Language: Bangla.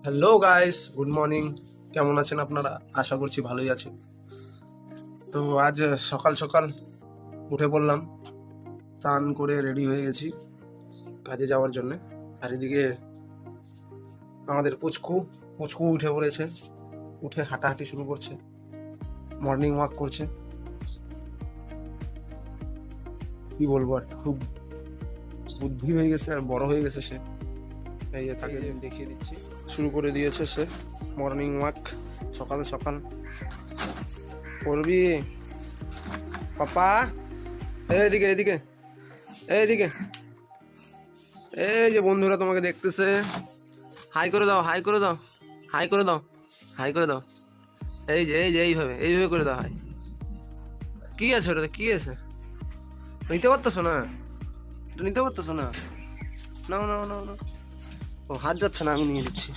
Hello guys, good morning. কেমন আছেন আপনারা? আশা করছি ভালোই আছেন। তো আজ সকাল সকাল উঠে পড়লাম, স্নান করে রেডি হয়ে গেছি কাজে যাওয়ার জন্যে। আর এদিকে আমাদের পুচকু পুচকু উঠে পড়েছে, উঠে হাঁটাহাঁটি শুরু করছে, মর্নিং ওয়াক করছে। কি বলবো, আর খুব বুদ্ধি হয়ে গেছে আর বড় হয়ে গেছে সে। এই যে তাকে দেখিয়ে দিচ্ছি, শুরু করে দিয়েছে সে মর্নিং ওয়াক সকাল সকাল। করবি পাপা? এইদিকে এইদিকে এইদিকে, এই যে বন্ধুরা তোমাকে দেখতেছে, হাই করে দাও, হাই করে দাও, হাই করে দাও, হাই করে দাও। এই যে এইভাবে এইভাবে করে দাও হাই। কি আছে ওটাতে, কি আছে? নিতে পারতেছো না? এটা নিতে পারতেছো না? নাও নাও নাও নাও। ও হাত যাচ্ছে না, আমি নিয়ে দিচ্ছি।